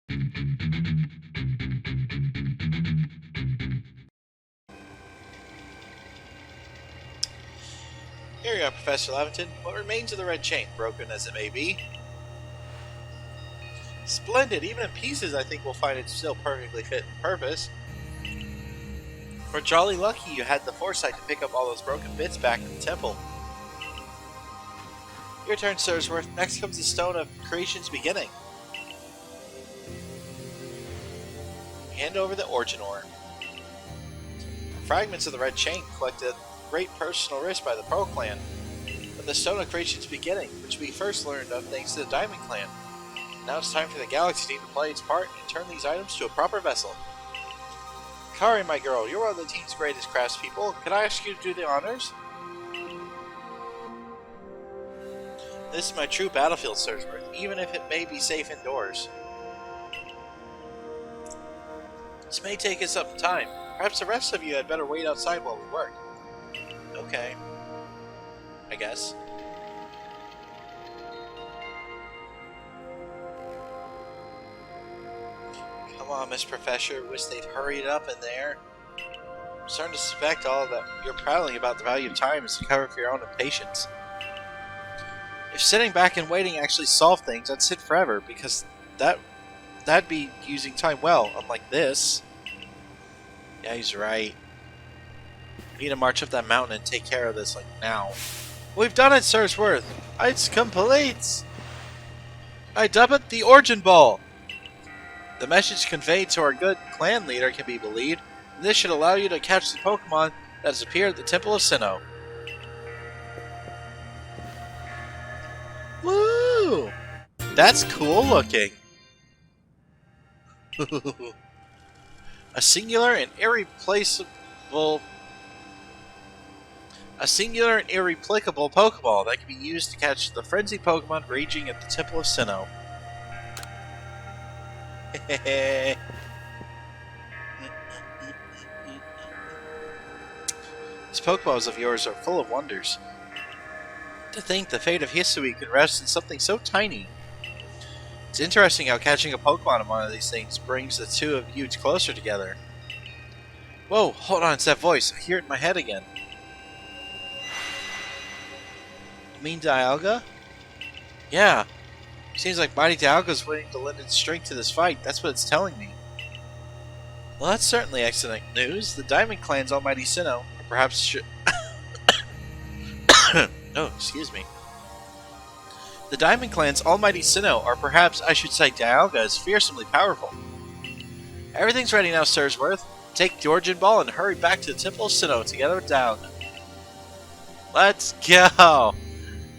Here you are, Professor Lavington. What remains of the red chain, broken as it may be? Splendid! Even in pieces, I think we'll find it still perfectly fit in purpose. We're jolly lucky you had the foresight to pick up all those broken bits back in the temple. Your turn, Sirsworth. Next comes the Stone of Creation's Beginning. Hand over the Origin Ore. Fragments of the red chain collected at great personal risk by the Pearl Clan, but the Stone of Creation's Beginning, which we first learned of thanks to the Diamond Clan. Now it's time for the Galaxy team to play its part and turn these items to a proper vessel. Kari, my girl, you're one of the team's greatest craftspeople. Could I ask you to do the honors? This is my true battlefield, Sirsworth, even if it may be safe indoors. This may take us some time. Perhaps the rest of you had better wait outside while we work. Okay. I guess. Come on, Miss Professor. Wish they'd hurried up in there. I'm starting to suspect all that you're prattling about the value of time is to cover for your own impatience. If sitting back and waiting actually solved things, I'd sit forever, because that'd be using time well, unlike this. Yeah, he's right. We need to march up that mountain and take care of this, like, now. We've done it, Sirsworth! It's complete! I dub it the Origin Ball! The message conveyed to our good clan leader can be believed, and this should allow you to catch the Pokémon that has appeared at the Temple of Sinnoh. Woo! That's cool looking. A singular and irreplaceable Pokeball that can be used to catch the frenzied Pokemon raging at the Temple of Sinnoh. These Pokeballs of yours are full of wonders. To think the fate of history could rest in something so tiny. It's interesting how catching a Pokemon in one of these things brings the two of you closer together. Whoa, hold on, it's that voice. I hear it in my head again. You mean Dialga? Yeah. Seems like Mighty Dialga's willing to lend its strength to this fight. That's what it's telling me. Well, that's certainly excellent news. The Diamond Clan's Almighty Sinnoh, or perhaps should... Oh, excuse me. The Diamond Clan's Almighty Sinnoh, or perhaps I should say Dialga, is fearsomely powerful. Everything's ready now, Sirsworth. Take the Origin Ball and hurry back to the Temple of Sinnoh together with Dialga. Let's go!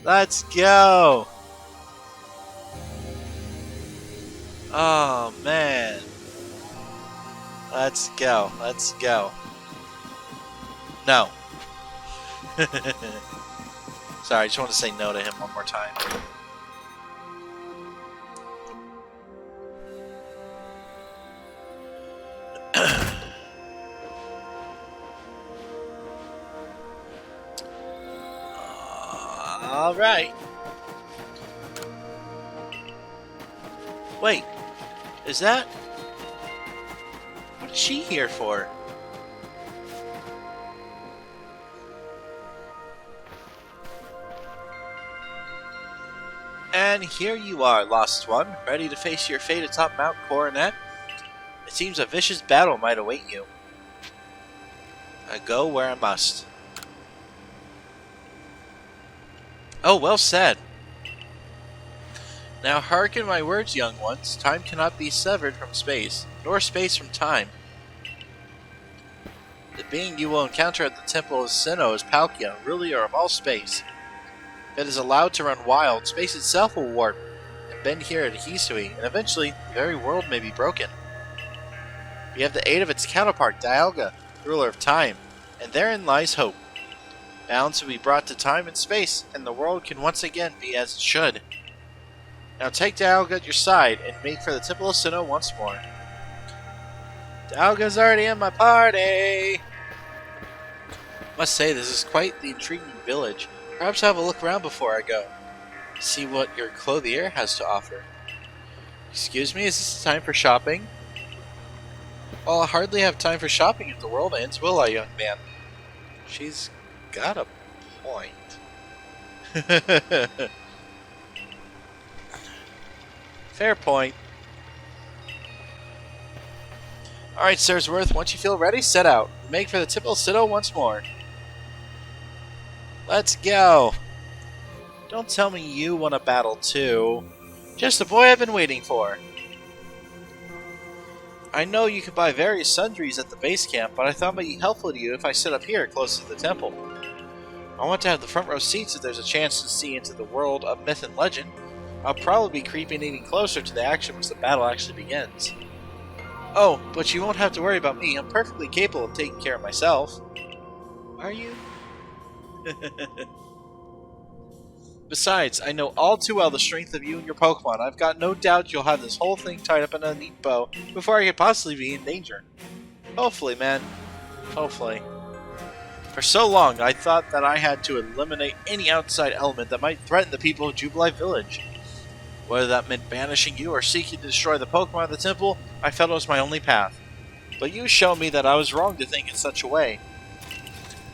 Let's go! Oh, man. Let's go. Let's go. No. Sorry, I just want to say no to him one more time. Alright. Wait. Is that... What is she here for? And here you are, Lost One, ready to face your fate atop Mount Coronet. It seems a vicious battle might await you. I go where I must. Oh, well said. Now hearken my words, young ones. Time cannot be severed from space, nor space from time. The being you will encounter at the Temple of Sinnoh is Palkia, ruler of all space. If it is allowed to run wild, space itself will warp and bend here at Hisui, and eventually the very world may be broken. We have the aid of its counterpart, Dialga, ruler of time, and therein lies hope. Balance will be brought to time and space, and the world can once again be as it should. Now take Dialga at your side and make for the Temple of Sinnoh once more. Dialga's already in my party! Must say, this is quite the intriguing village. Perhaps I'll have a look around before I go. See what your clothier has to offer. Excuse me, is this time for shopping? Well, I'll hardly have time for shopping if the world ends, will I, young man? She's got a point. Fair point. Alright, Sirsworth, once you feel ready, set out. Make for the typical Sinnoh once more. Let's go. Don't tell me you want to battle too. Just the boy I've been waiting for. I know you can buy various sundries at the base camp, but I thought it might be helpful to you if I sit up here close to the temple. I want to have the front row seats if there's a chance to see into the world of myth and legend. I'll probably be creeping even closer to the action once the battle actually begins. Oh, but you won't have to worry about me. I'm perfectly capable of taking care of myself. Are you? Besides, I know all too well the strength of you and your Pokémon. I've got no doubt you'll have this whole thing tied up in a neat bow before I could possibly be in danger. Hopefully, man. Hopefully. For so long, I thought that I had to eliminate any outside element that might threaten the people of Jubilife Village. Whether that meant banishing you or seeking to destroy the Pokémon of the temple, I felt it was my only path. But you showed me that I was wrong to think in such a way.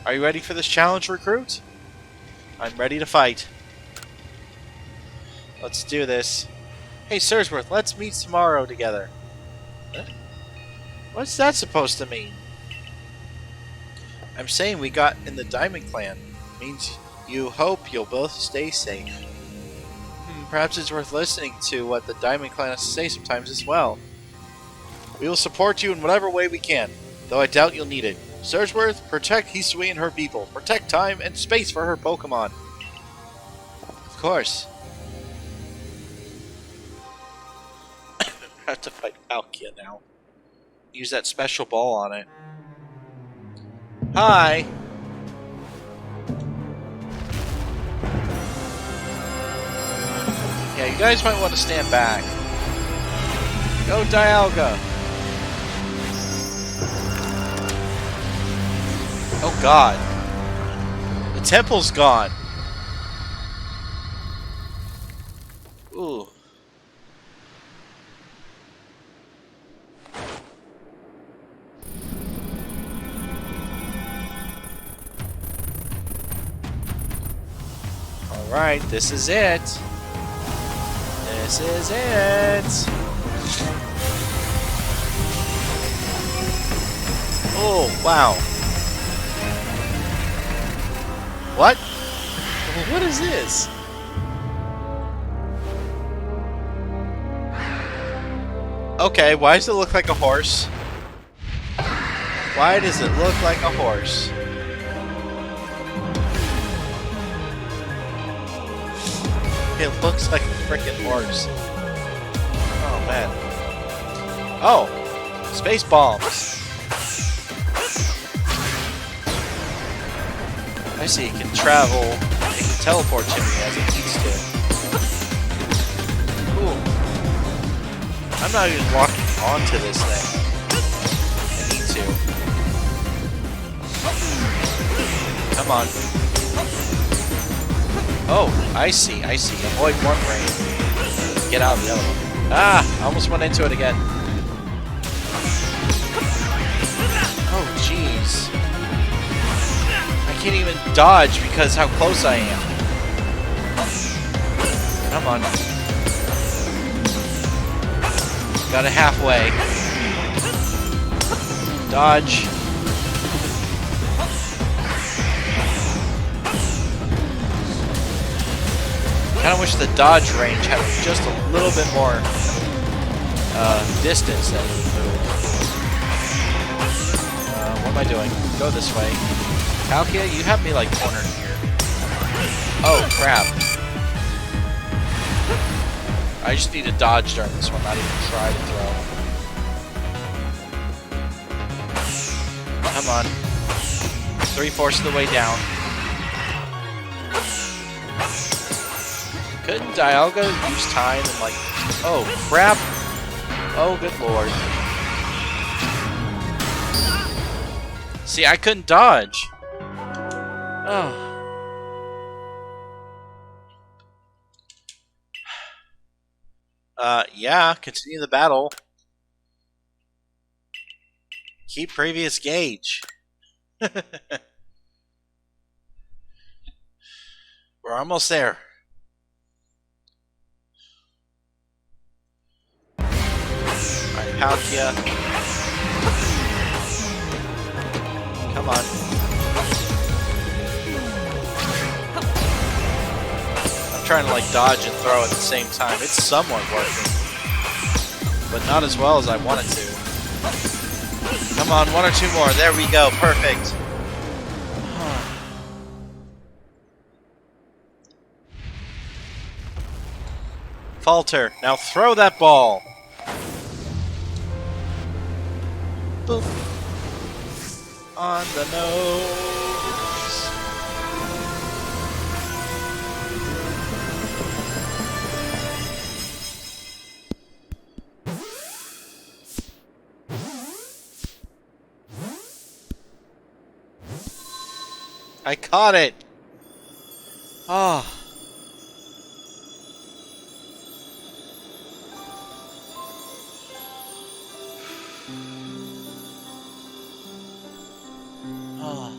Are you ready for this challenge, recruit? I'm ready to fight. Let's do this. Hey, Sirsworth, let's meet tomorrow together. Huh? What's that supposed to mean? I'm saying we got in the Diamond Clan. Means you hope you'll both stay safe. Perhaps it's worth listening to what the Diamond Clan has to say sometimes as well. We will support you in whatever way we can, though I doubt you'll need it. Sirsworth, protect Hisui and her people. Protect time and space for her Pokemon. Of course. I have to fight Palkia now. Use that special ball on it. Hi! Yeah, you guys might want to stand back. Go Dialga! Oh god. The temple's gone. Ooh. Alright, this is it. This is it. Oh, wow. What? What is this? Okay, why does it look like a horse? Why does it look like a horse? It looks like a freaking horse. Oh, man. Oh! Space bombs! I see, it can travel, it can teleport to me as it needs to. Ooh. I'm not even walking onto this thing. I need to. Come on. Oh, I see. Avoid one rain. Get out of the other one. Ah! I almost went into it again. Oh, jeez. I can't even dodge because how close I am. Come on. Got it halfway. Dodge. I kind of wish the dodge range had just a little bit more distance that we move. What am I doing? Go this way. Palkia, you have me like cornered here. Oh crap. I just need to dodge during this one, not even try to throw. Come on. 3/4 of the way down. Couldn't Dialga use time and like... Oh, crap! Oh, good lord. See, I couldn't dodge. Oh. Yeah, continue the battle. Keep previous gauge. We're almost there. Alright, Palkia. Come on. I'm trying to like dodge and throw at the same time. It's somewhat working. But not as well as I want it to. Come on, one or two more. There we go. Perfect. Falter. Now throw that ball. Boop. On the nose. I caught it. Ah. Oh. Oh,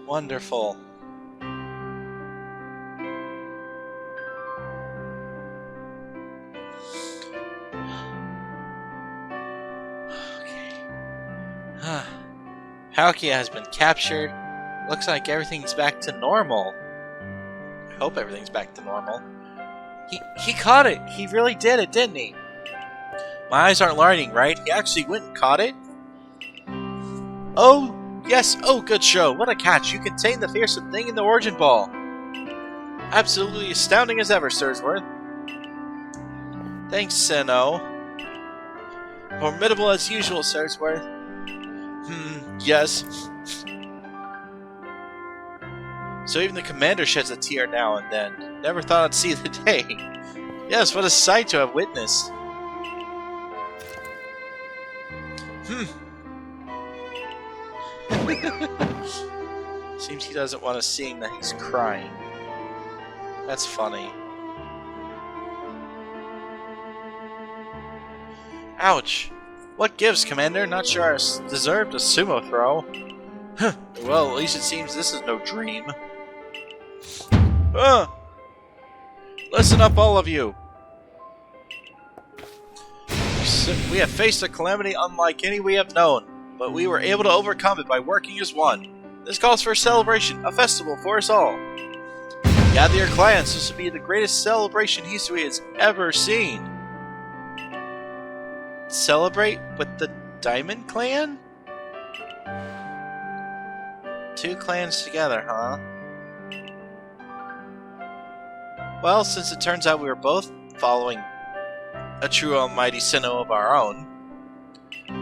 wonderful. Okay. Palkia has been captured. Looks like everything's back to normal. I hope everything's back to normal. He caught it. He really did it, didn't he? My eyes aren't lying, right? He actually went and caught it? Oh, yes. Oh, good show. What a catch. You contained the fearsome thing in the Origin Ball. Absolutely astounding as ever, Sirsworth. Thanks, Sinnoh. Formidable as usual, Sirsworth. Yes. So even the commander sheds a tear now and then. Never thought I'd see the day. Yes, what a sight to have witnessed. Seems he doesn't want us seeing that he's crying. That's funny. Ouch. What gives, Commander? Not sure I deserved a sumo throw. Well, at least it seems this is no dream. Listen up, all of you. We have faced a calamity unlike any we have known, but we were able to overcome it by working as one. This calls for a celebration, a festival for us all. Gather your clans, this will be the greatest celebration history has ever seen. Celebrate with the Diamond Clan? Two clans together, huh? Well, since it turns out we were both following a true Almighty Sinnoh of our own,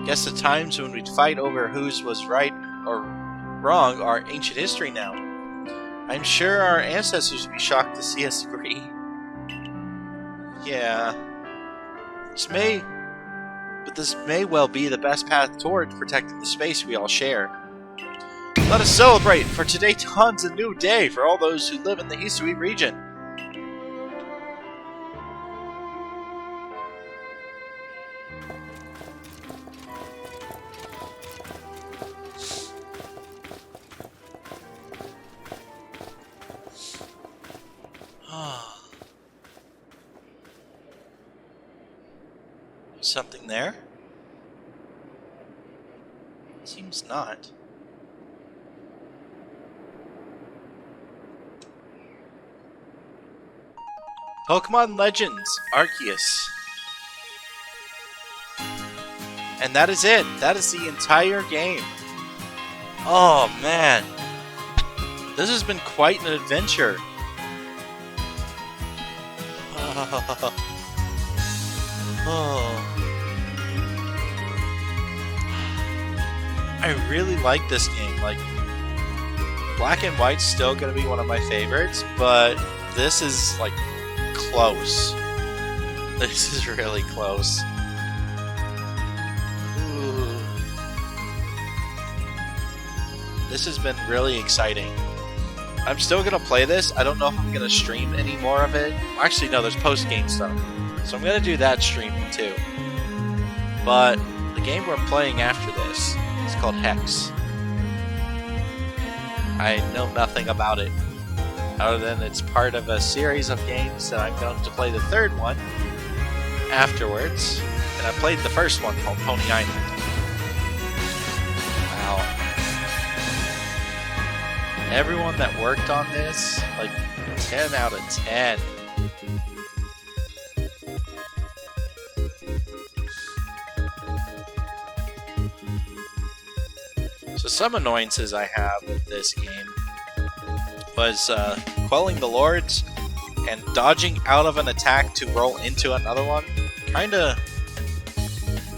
guess the times when we'd fight over whose was right or wrong are ancient history now. I'm sure our ancestors would be shocked to see us agree. Yeah. This may well be the best path toward protecting the space we all share. Let us celebrate, for today dawns a new day for all those who live in the Hisui region. Something there? Seems not. Pokémon Legends Arceus. And that is it. That is the entire game. Oh man. This has been quite an adventure. Oh. I really like this game. Like, Black and White's still gonna be one of my favorites, but this is like close. This is really close. Ooh. This has been really exciting. I'm still gonna play this. I don't know if I'm gonna stream any more of it. Actually, no, there's post-game stuff. So I'm gonna do that stream too. But the game we're playing after this is called Hex. I know nothing about it, other than it's part of a series of games that I'm going to play the third one afterwards. And I played the first one called Pony Island. Wow. Everyone that worked on this, like 10 out of 10. So some annoyances I have with this game was quelling the lords and dodging out of an attack to roll into another one. Kinda...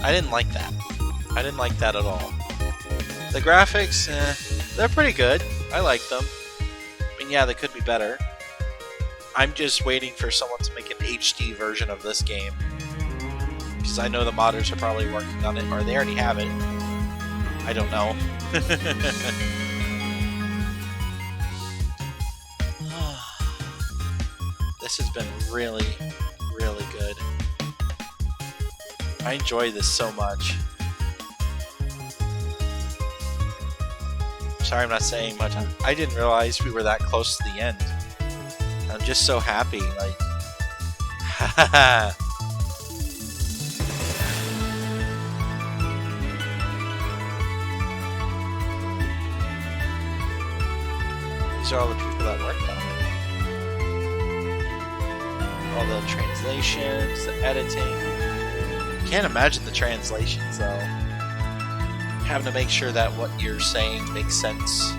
I didn't like that. I didn't like that at all. The graphics, they're pretty good. I like them. I mean, yeah, they could be better. I'm just waiting for someone to make an HD version of this game. Because I know the modders are probably working on it, or they already have it. I don't know. This has been really, really good. I enjoy this so much. Sorry I'm not saying much. I didn't realize we were that close to the end. I'm just so happy, like... Haha! These are all the people that worked on it. All the translations, the editing. Can't imagine the translations though. Having to make sure that what you're saying makes sense.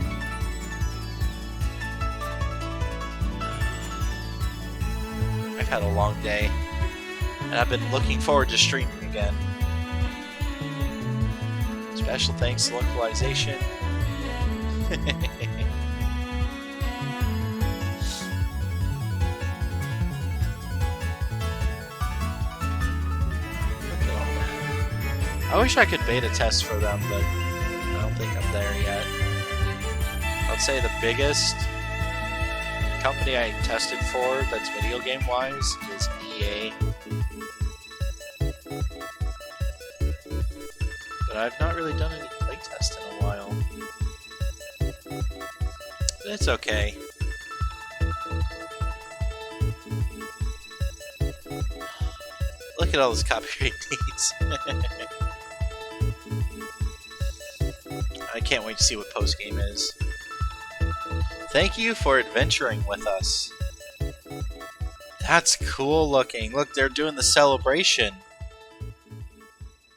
I've had a long day, and I've been looking forward to streaming again. Special thanks to localization. I wish I could beta test for them, but I don't think I'm there yet. I'd say the biggest company I tested for that's video game wise is EA. But I've not really done any playtest in a while. But it's okay. Look at all those copyright needs. I can't wait to see what post-game is. Thank you for adventuring with us. That's cool looking. Look, they're doing the celebration.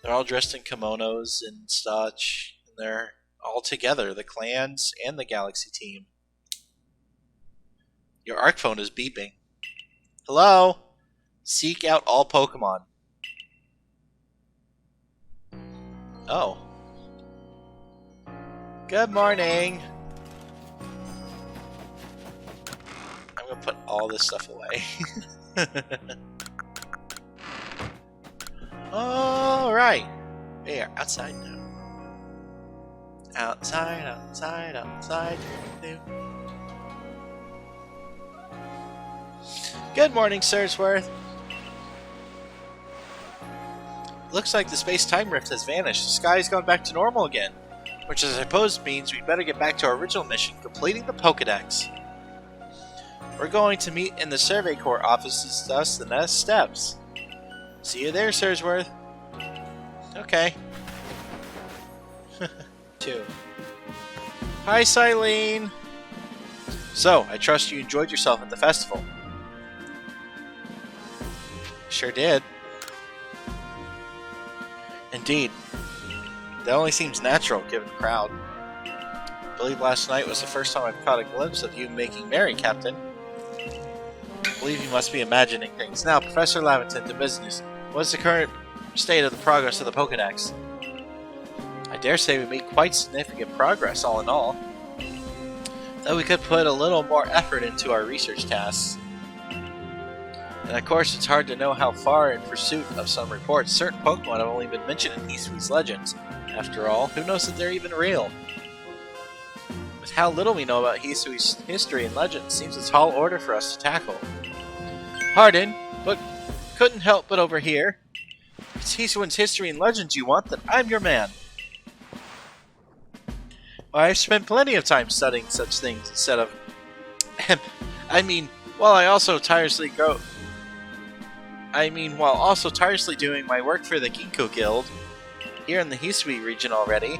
They're all dressed in kimonos and such. And they're all together, the clans and the Galaxy team. Your Arc phone is beeping. Hello? Seek out all Pokémon. Oh. Good morning. I'm gonna put all this stuff away. Alright. We are outside now. Outside, outside, outside. Good morning, Sirsworth. Looks like the space-time rift has vanished. The sky's gone back to normal again. Which I suppose means we'd better get back to our original mission, completing the Pokédex. We're going to meet in the Survey Corps office to discuss the next steps. See you there, Sirsworth. Okay. 2. Hi, Silene. So, I trust you enjoyed yourself at the festival. Sure did. Indeed. That only seems natural, given the crowd. I believe last night was the first time I've caught a glimpse of you making merry, Captain. I believe you must be imagining things. Now, Professor Lavington, to business. What's the current state of the progress of the Pokédex? I dare say we made quite significant progress, all in all. Though we could put a little more effort into our research tasks. And of course, it's hard to know how far in pursuit of some reports. Certain Pokemon have only been mentioned in Hisui's legends. After all, who knows that they're even real? With how little we know about Hisui's history and legends, it seems a tall order for us to tackle. Pardon, but couldn't help but overhear. If it's Hisuian's history and legends you want, then I'm your man. Well, I've spent plenty of time studying such things instead of... while also tirelessly doing my work for the Ginkgo Guild here in the Hisui region already.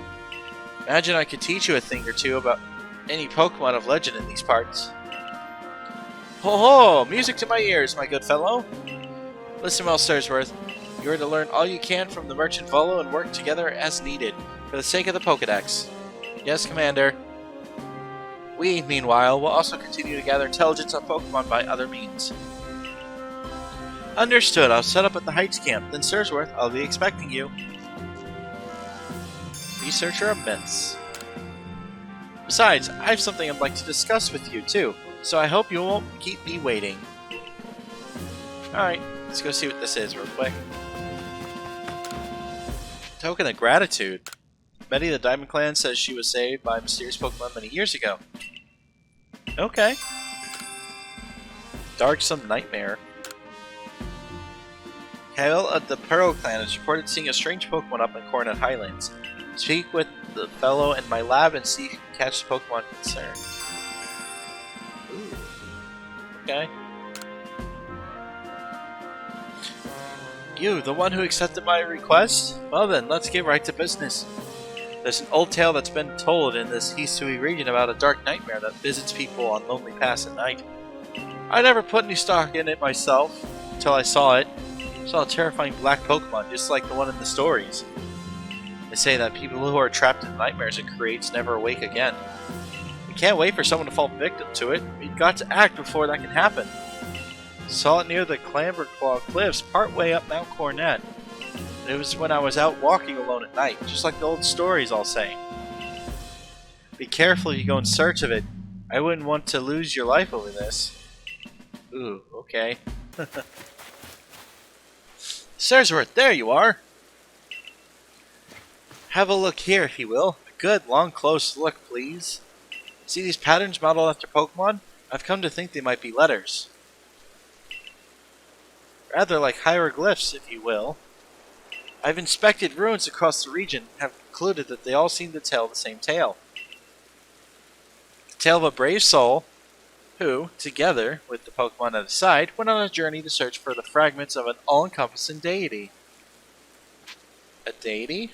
Imagine I could teach you a thing or two about any Pokemon of legend in these parts. Ho ho! Music to my ears, my good fellow! Listen well, Stursworth. You are to learn all you can from the Merchant Volo and work together as needed, for the sake of the Pokedex. Yes, Commander. We, meanwhile, will also continue to gather intelligence on Pokemon by other means. Understood. I'll set up at the Heights camp. Then, Stursworth, I'll be expecting you. Researcher immense. Besides, I have something I'd like to discuss with you, too, so I hope you won't keep me waiting. Alright, let's go see what this is real quick. Token of gratitude. Betty the Diamond Clan says she was saved by a mysterious Pokemon many years ago. Okay. Darksome Nightmare. Kyle of the Pearl Clan is reported seeing a strange Pokemon up in Coronet Highlands. Speak with the fellow in my lab and see if you can catch the Pokemon concerned. Ooh. Okay. You, the one who accepted my request? Well then, let's get right to business. There's an old tale that's been told in this Hisui region about a dark nightmare that visits people on lonely paths at night. I never put any stock in it myself until I saw it. I saw a terrifying black Pokemon just like the one in the stories. They say that people who are trapped in nightmares it creates never awake again. We can't wait for someone to fall victim to it. We've got to act before that can happen. Saw it near the Clamberclaw Cliffs partway up Mount Coronet. It was when I was out walking alone at night, just like the old stories all say. Be careful if you go in search of it. I wouldn't want to lose your life over this. Ooh, okay. Stursworth, there you are! Have a look here, if you will. A good, long, close look, please. See these patterns modeled after Pokemon? I've come to think they might be letters. Rather like hieroglyphs, if you will. I've inspected ruins across the region and have concluded that they all seem to tell the same tale. The tale of a brave soul who, together with the Pokemon at his side, went on a journey to search for the fragments of an all-encompassing deity. A deity?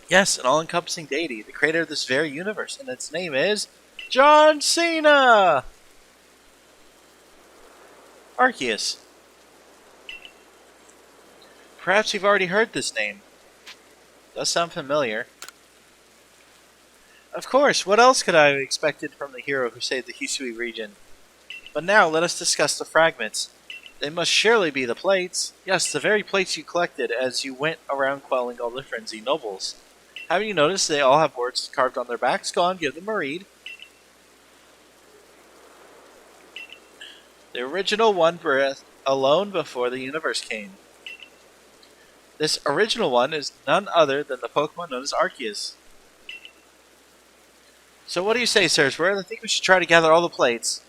Yes, an all-encompassing deity, the creator of this very universe, and its name is John Cena! Arceus. Perhaps you've already heard this name. Does sound familiar. Of course, what else could I have expected from the hero who saved the Hisui region? But now, let us discuss the fragments. They must surely be the plates. Yes, the very plates you collected as you went around quelling all the frenzied nobles. Haven't you noticed they all have words carved on their backs? Go on, give them a read. The original one breath alone before the universe came. This original one is none other than the Pokemon known as Arceus. So what do you say, Stursworth? I think we should try to gather all the plates.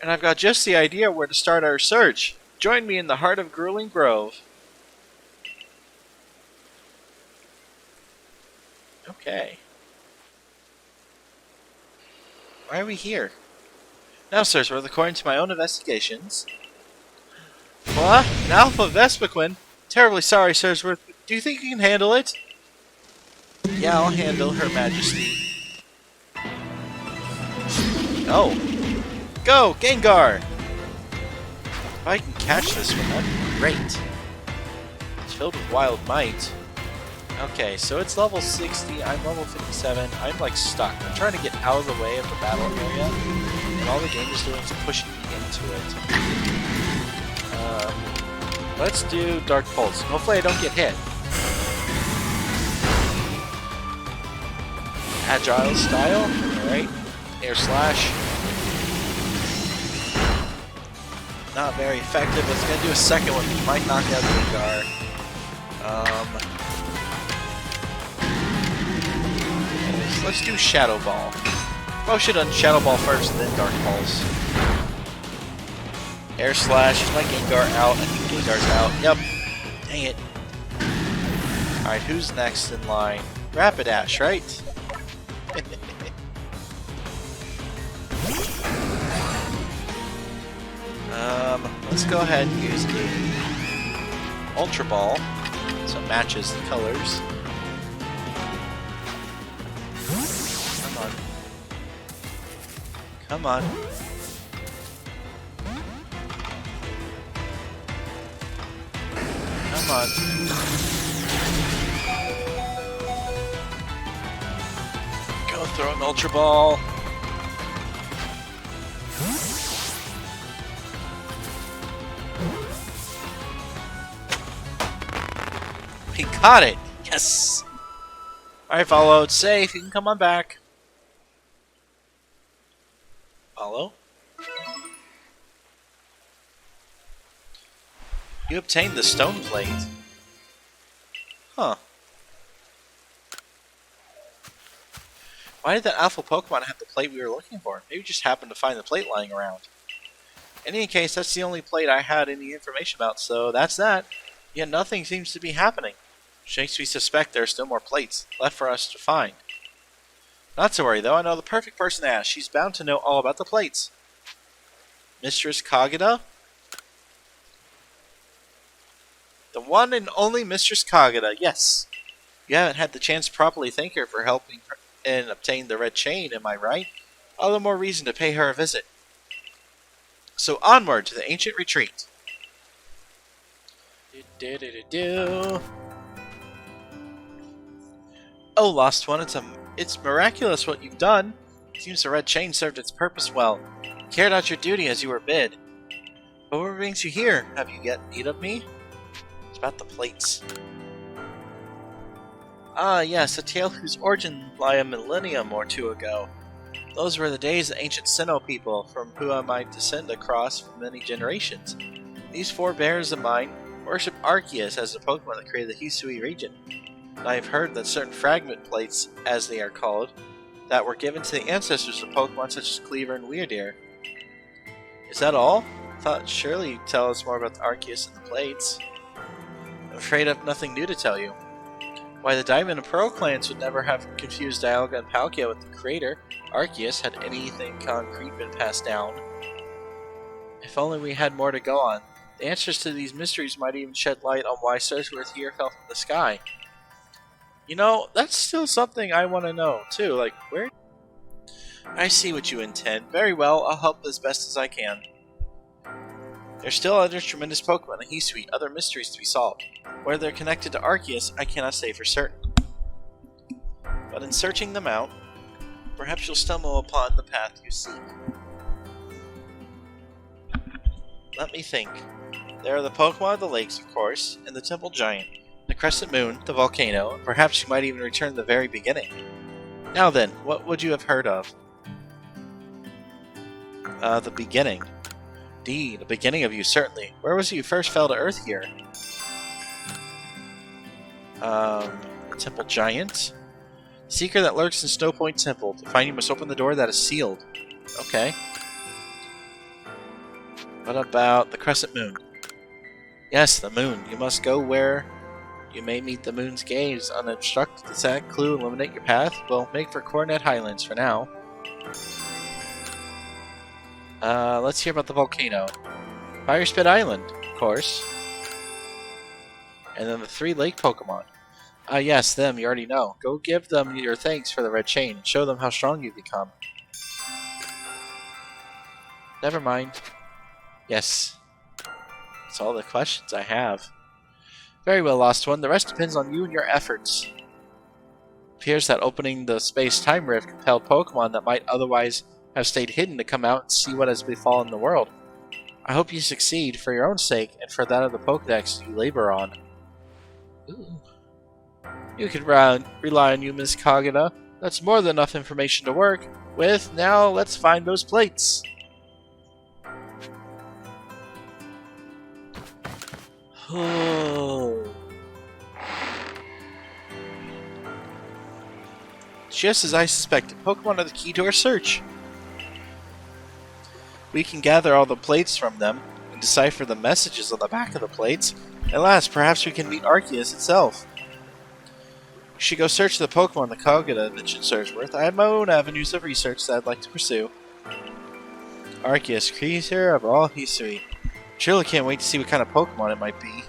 And I've got just the idea where to start our search. Join me in the heart of Grueling Grove. Okay. Why are we here? Now, Stursworth, according to my own investigations... What? An Alpha Vespiquen? Terribly sorry, Stursworth. Do you think you can handle it? Yeah, I'll handle Her Majesty. Oh. Go, Gengar! If I can catch this one, that'd be great. It's filled with Wild Might. Okay, so it's level 60, I'm level 57, I'm like stuck. I'm trying to get out of the way of the battle area, and all the game is doing is pushing me into it. Let's do Dark Pulse. Hopefully I don't get hit. Agile style. Alright. Air Slash. Not very effective. Let's gonna do a second one. We might knock out Gengar. Let's do Shadow Ball. Probably should have done Shadow Ball first and then Dark Pulse. Air Slash. Is my Gengar out? I think Gengar's out. Yep. Dang it. Alright, who's next in line? Rapidash, right? Let's go ahead and use the Ultra Ball so it matches the colors. Come on. Come on. Come on. Go throw an Ultra Ball. We got it! Yes! Alright, Follow, it's safe. You can come on back. Follow? You obtained the stone plate. Huh. Why did that alpha Pokemon have the plate we were looking for? Maybe we just happened to find the plate lying around. In any case, that's the only plate I had any information about, so that's that. Yet nothing seems to be happening. Which makes me suspect there are still more plates left for us to find. Not to worry, though. I know the perfect person to ask. She's bound to know all about the plates. Mistress Kagura? The one and only Mistress Kagura, yes. You haven't had the chance to properly thank her for helping her and obtain the red chain, am I right? All the more reason to pay her a visit. So onward to the ancient retreat. Oh, Lost One, it's miraculous what you've done. It seems the red chain served its purpose well. You carried out your duty as you were bid. But what brings you here? Have you yet need of me? It's about the plates. Ah, yes, a tale whose origin lie a millennium or two ago. Those were the days of the ancient Sinnoh people, from whom I descend across for many generations. These forebears of mine worship Arceus as the Pokemon that created the Hisui region. And I have heard that certain fragment plates, as they are called, that were given to the ancestors of Pokemon such as Cleaver and Weirdeer. Is that all? I thought surely you'd tell us more about the Arceus and the plates. I'm afraid I've nothing new to tell you. Why, the Diamond and Pearl clans would never have confused Dialga and Palkia with the creator, Arceus, had anything concrete been passed down. If only we had more to go on. The answers to these mysteries might even shed light on why stars were here fell from the sky. You know, that's still something I want to know, too. Like, where? I see what you intend. Very well, I'll help as best as I can. There's still other tremendous Pokemon in Hisui, other mysteries to be solved. Whether they're connected to Arceus, I cannot say for certain. But in searching them out, perhaps you'll stumble upon the path you seek. Let me think. There are the Pokemon of the lakes, of course, and the Temple Giant, the Crescent Moon, the volcano, and perhaps you might even return to the very beginning. Now then, what would you have heard of? The beginning. The beginning of you, certainly. Where was it you first fell to Earth here? Temple Giant? Seeker that lurks in Snow Point Temple. To find you must open the door that is sealed. Okay. What about the Crescent Moon? Yes, the moon. You must go where you may meet the moon's gaze. Unobstructed, does that clue illuminate your path? Well, make for Coronet Highlands for now. Let's hear about the volcano. Fire Spit Island, of course. And then the 3 lake Pokemon. Yes, them, you already know. Go give them your thanks for the red chain and show them how strong you've become. Never mind. Yes. That's all the questions I have. Very well, Lost One. The rest depends on you and your efforts. Appears that opening the space-time rift compelled Pokemon that might otherwise have stayed hidden to come out and see what has befallen the world. I hope you succeed for your own sake and for that of the Pokedex you labor on. Ooh. You can rely on you, Miss Kagura. That's more than enough information to work with. Now let's find those plates. Oh. Just as I suspected, Pokemon are the key to our search. We can gather all the plates from them, and decipher the messages on the back of the plates. At last, perhaps we can meet Arceus itself. We should go search the Pokemon the Kagura mentioned Surgeworth. I have my own avenues of research that I'd like to pursue. Arceus, creator of all history. Truly can't wait to see what kind of Pokemon it might be.